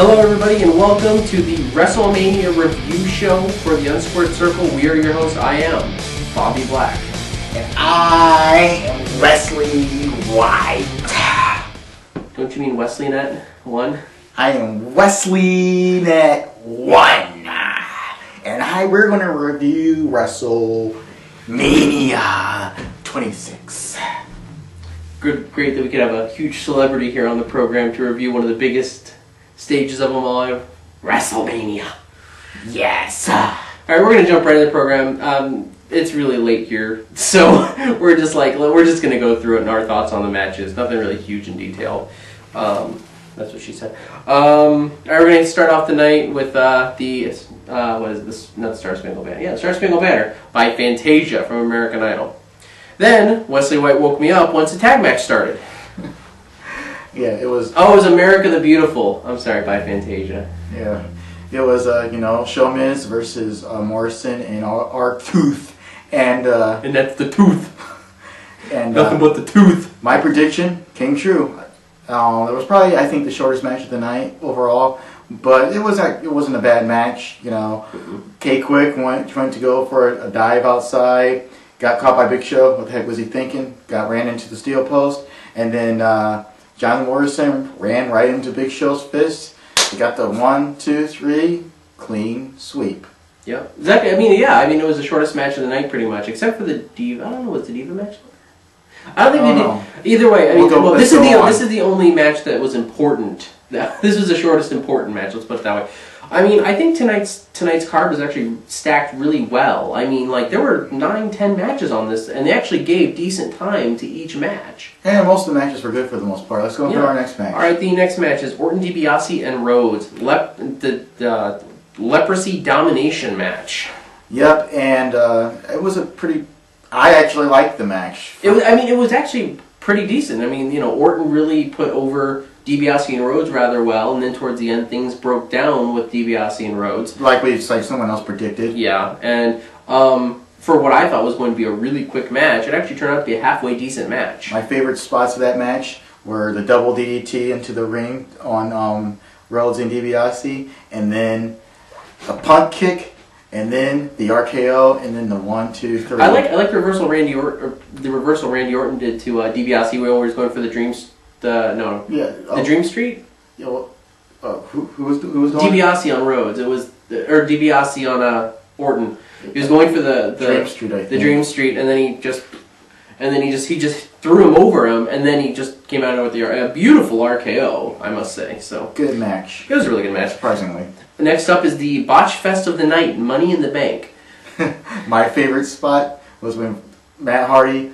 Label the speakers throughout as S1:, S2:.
S1: Hello everybody and welcome to the WrestleMania review show for the Unsquared Circle. We are your hosts. I am Bobby Black.
S2: And I am Wesley White.
S1: Don't you mean Wesley Net 1?
S2: I am Wesley Net 1. And we're going to review WrestleMania 26.
S1: Great that we could have a huge celebrity here on the program to review one of the biggest stages of them all, WrestleMania.
S2: Yes.
S1: Alright, we're going to jump right into the program. It's really late here, so we're just going to go through it and our thoughts on the matches. Nothing really huge in detail. That's what she said. Alright, we're going to start off the night with what is this? Not the Star Spangled Banner. Yeah, Star Spangled Banner by Fantasia from American Idol. Then, Wesley White woke me up once the tag match started.
S2: Yeah, it was...
S1: Oh, it was America the Beautiful. I'm sorry, by Fantasia.
S2: Yeah. It was, Showmiz versus Morrison and R-Tooth. And
S1: that's the tooth.
S2: And
S1: nothing but the tooth.
S2: My prediction came true. It was probably, I think, the shortest match of the night overall. But it wasn't a bad match, K-Quick went to go for a dive outside. Got caught by Big Show. What the heck was he thinking? Ran into the steel post. And then John Morrison ran right into Big Show's fist. He got the 1, 2, 3 clean sweep.
S1: Yep. Exactly. It was the shortest match of the night pretty much, except for the Diva. I don't know, what's the Diva match? I don't think they did. Either way, this is the only match that was important. This was the shortest important match, let's put it that way. I think tonight's card was actually stacked really well. There were 9-10 matches on this, and they actually gave decent time to each match.
S2: And most of the matches were good for the most part. Let's go into our next match.
S1: Alright, the next match is Orton, DiBiase, and Rhodes. The Leprosy Domination match.
S2: Yep, and it was a pretty... I actually liked the match.
S1: It was actually pretty decent. Orton really put over DiBiase and Rhodes rather well, and then towards the end things broke down with DiBiase and Rhodes. Like
S2: someone else predicted.
S1: Yeah, and for what I thought was going to be a really quick match, it actually turned out to be a halfway decent match.
S2: My favorite spots of that match were the double DDT into the ring on Rhodes and DiBiase, and then a punt kick, and then the RKO, and then the 1, 2, 3.
S1: I like the reversal Randy Orton did to DiBiase, where he was going for the Dreams. The Dream Street.
S2: Yeah, who was doing?
S1: DiBiase on Rhodes. It was DiBiase on Orton. He was going for the
S2: Dream Street. I think.
S1: The Dream Street, and then he just threw him over him, and then he just came out with a beautiful RKO, I must say. So
S2: good match.
S1: It was a really good match,
S2: surprisingly.
S1: Next up is the Botch Fest of the Night, Money in the Bank.
S2: My favorite spot was when Fat Hardy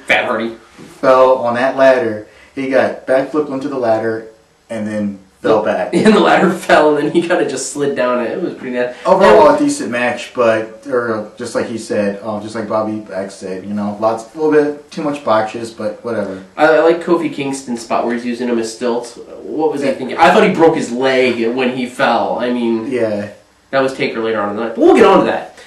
S2: fell on that ladder. He got backflipped onto the ladder and then fell back. And the ladder fell, and then he kind of just slid down it. It was pretty nice. Overall, a decent match, but just like he said, just like Bobby Black said, a little bit too much botches, but whatever.
S1: I like Kofi Kingston's spot where he's using him as stilts. What was he thinking? I thought he broke his leg when he fell.
S2: Yeah.
S1: That was Taker later on in the night. But we'll get on to that.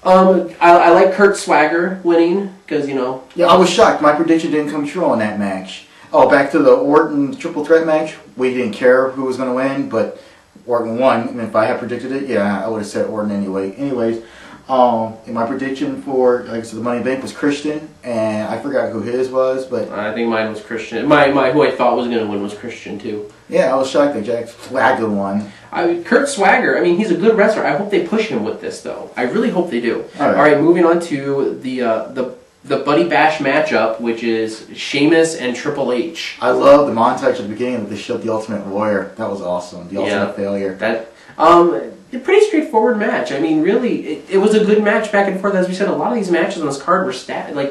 S1: I like Kurt Swagger winning because Yeah,
S2: I was shocked. My prediction didn't come true on that match. Oh, back to the Orton triple threat match. We didn't care who was going to win, but Orton won. And if I had predicted it, yeah, I would have said Orton anyway. Anyways, my prediction for, like I said, the Money in the Bank was Christian, and I forgot who his was, but
S1: I think mine was Christian. Who I thought was going to win was Christian too.
S2: Yeah, I was shocked that Jack Swagger won.
S1: Kurt Swagger, he's a good wrestler. I hope they push him with this, though. I really hope they do. All right, moving on to the Buddy Bash matchup, which is Sheamus and Triple H.
S2: I love the montage at the beginning that they showed the Ultimate Warrior. That was awesome. The Ultimate Failure.
S1: A pretty straightforward match. Really, it was a good match back and forth. As we said, a lot of these matches on this card were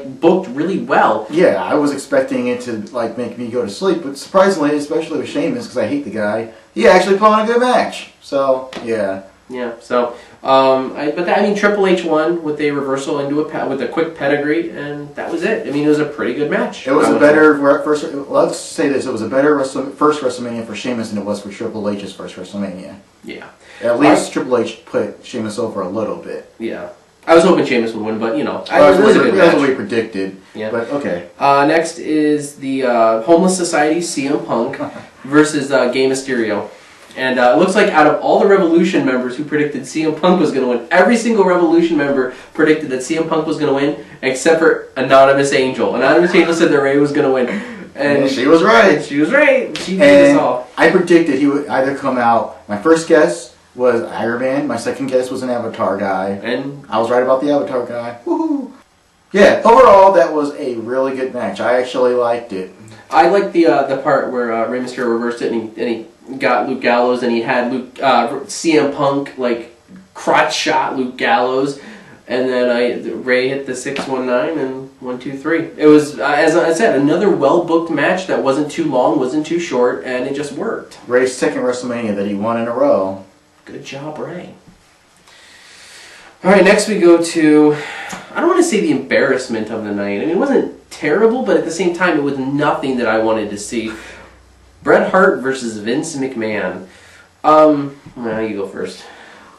S1: booked really well. Yeah, I was expecting it to make me go to sleep, but surprisingly, especially with Sheamus, because I hate the guy, he actually put on a good match. So yeah. Yeah. So, Triple H won with a reversal with a quick pedigree, and that was it. It was a pretty good match. It was
S2: let's say this: it was a better first WrestleMania for Sheamus than it was for Triple H's first WrestleMania.
S1: Yeah.
S2: At least Triple H put Sheamus over a little bit.
S1: Yeah. I was hoping Sheamus would win, but
S2: that's what we predicted. Yeah. But okay.
S1: Next is the Homeless Society CM Punk versus Rey Mysterio.
S3: And it looks like out of all the Revolution members who predicted CM Punk was going to win, every single Revolution member predicted that CM Punk was going to win, except for Anonymous Angel. Anonymous Angel said that Ray was going to win.
S2: And she was right.
S3: She was right. She did us all.
S2: I predicted he would either come out. My first guess was Iron Man. My second guess was an Avatar guy. And I was right about the Avatar guy. Woohoo! Yeah, overall, that was a really good match. I actually liked it.
S3: I liked the part where Rey Mysterio reversed it and he got Luke Gallows and he had CM Punk like crotch shot Luke Gallows, and then Ray hit the 619 and 1, 2, 3. It was as I said, another well booked match that wasn't too long, wasn't too short, and it just worked.
S2: Ray's second WrestleMania that he won in a row.
S3: Good job, Ray. All right, next we go to, I don't want to say the embarrassment of the night. I mean, it wasn't terrible, but at the same time, it was nothing that I wanted to see. Bret Hart versus Vince McMahon. Well, you go first.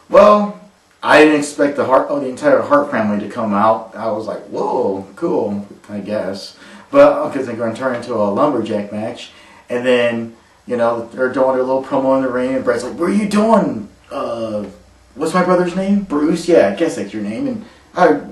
S2: Well, I didn't expect the entire Hart family to come out. I was like, whoa, cool, I guess. But because they're going to turn into a lumberjack match, and then they're doing their little promo in the ring, and Bret's like, "What are you doing? What's my brother's name? Bruce? Yeah, I guess that's your name." And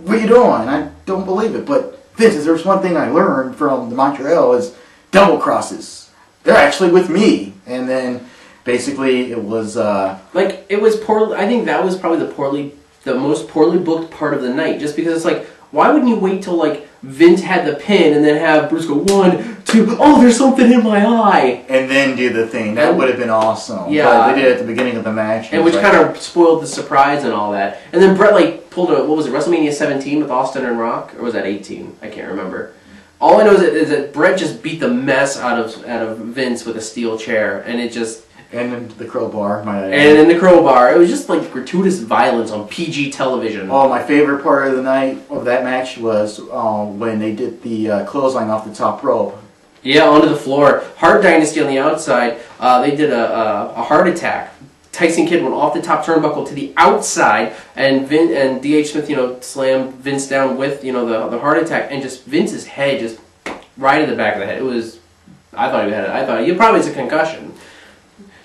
S2: what are you doing? I don't believe it, but Vince, there's one thing I learned from the Montreal is double crosses. They're actually with me. And then basically it was
S3: it was poorly. I think that was probably the most poorly booked part of the night, just because it's like, why wouldn't you wait till Vince had the pin and then have Bruce go 1, 2, oh, there's something in my eye,
S2: and then do the thing? That would have been awesome.
S3: Yeah,
S2: but they did it at the beginning of the match,
S3: and which kind of spoiled the surprise and all that. And then Bret pulled what was it, WrestleMania 17 with Austin and Rock, or was that 18? I can't remember. All I know is that Bret just beat the mess out of Vince with a steel chair, and it just.
S2: And then the crowbar.
S3: And then the crowbar. It was just like gratuitous violence on PG television.
S2: Oh, my favorite part of the night of that match was when they did the clothesline off the top rope.
S3: Yeah, onto the floor. Hart Dynasty on the outside. They did a heart attack. Tyson Kidd went off the top turnbuckle to the outside, and D.H. Smith, slammed Vince down with the heart attack, and just Vince's head just right in the back of the head. It was. I thought he probably has a concussion.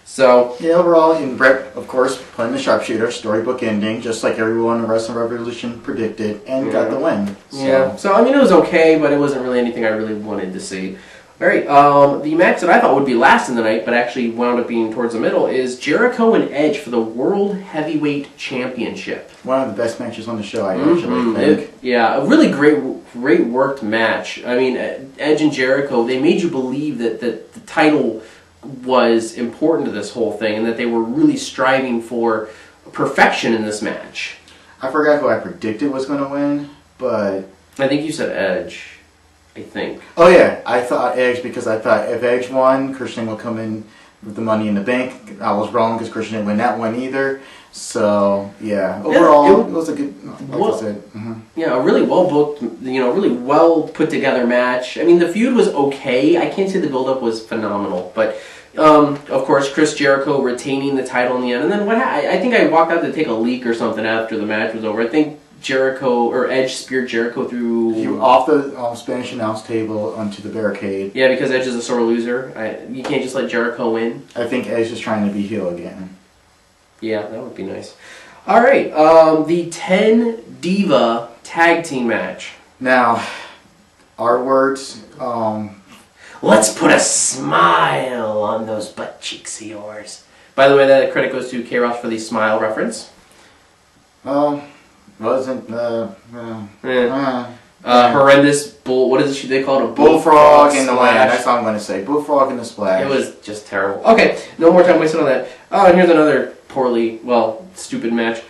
S3: So
S2: yeah, overall, and Bret, of course, playing the sharpshooter, storybook ending, just like everyone in Wrestling Revolution predicted, and got the win. So.
S3: Yeah. So I mean, it was okay, but it wasn't really anything I really wanted to see. All right. The match that I thought would be last in the night, but actually wound up being towards the middle, is Jericho and Edge for the World Heavyweight Championship.
S2: One of the best matches on the show, I actually think.
S3: A really great worked match. I mean, Edge and Jericho, they made you believe that the title was important to this whole thing, and that they were really striving for perfection in this match.
S2: I forgot who I predicted was going to win, but
S3: I think you said Edge. I think.
S2: Oh yeah, I thought Edge because I thought if Edge won, Christian would come in with the Money in the Bank. I was wrong because Christian didn't win that one either. So yeah, overall it was a good. Like I said,
S3: yeah, a really well booked, really well put together match. I mean, the feud was okay. I can't say the build up was phenomenal, but of course, Chris Jericho retaining the title in the end. And then I think I walked out to take a leak or something after the match was over. I think Edge speared Jericho through
S2: off the Spanish announce table onto the barricade.
S3: Yeah, because Edge is a sore loser. You can't just let Jericho win.
S2: I think Edge is trying to be heel again.
S3: Yeah, that would be nice. All right, the 10 Diva Tag Team match.
S2: Now, our words.
S3: Let's put a smile on those butt cheeks of yours. By the way, that credit goes to K-Ross for the smile reference.
S2: Wasn't
S3: horrendous bull. What is it? They call it a
S2: bullfrog in the land. That's all I'm going to say. Bullfrog in the splash.
S3: It was just terrible. Okay, no more time wasted on that. Oh, and here's another stupid match.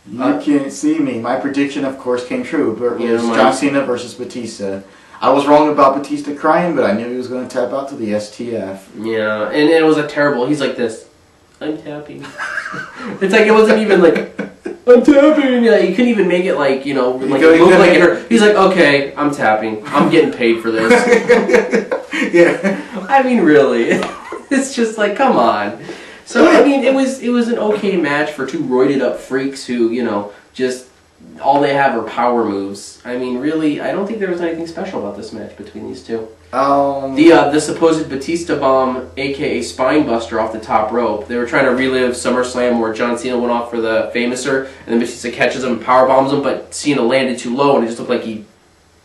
S2: You can't see me. My prediction, of course, came true. It was John Cena versus Batista. I was wrong about Batista crying, but I knew he was going to tap out to the STF.
S3: Yeah, and it was a terrible. He's like this. I'm tapping. It's like it wasn't even like. I'm tapping. Yeah, you couldn't even make it like it looked like it hurt. He's like, okay, I'm tapping. I'm getting paid for this.
S2: Yeah.
S3: I mean, really, it's just like, come on. So I mean, it was an okay match for two roided up freaks who just all they have are power moves. I mean, really, I don't think there was anything special about this match between these two. The supposed Batista bomb, aka spine buster, off the top rope. They were trying to relive SummerSlam where John Cena went off for the Famouser, and then Batista catches him and power bombs him, but Cena landed too low, and it just looked like he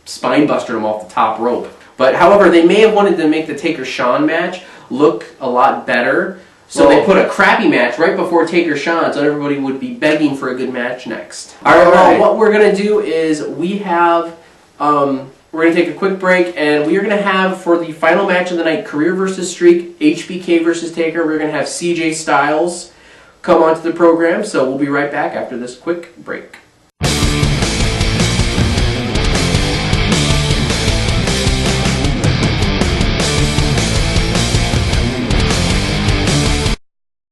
S3: spine busted him off the top rope. But however, they may have wanted to make the Taker-Shawn match look a lot better, so they put a crappy match right before Taker-Shawn, so everybody would be begging for a good match next. All right. Well, what we're gonna do is we have. We're going to take a quick break, and we are going to have, for the final match of the night, Career versus Streak, HBK versus Taker. We're going to have CJ Styles come onto the program, so we'll be right back after this quick break.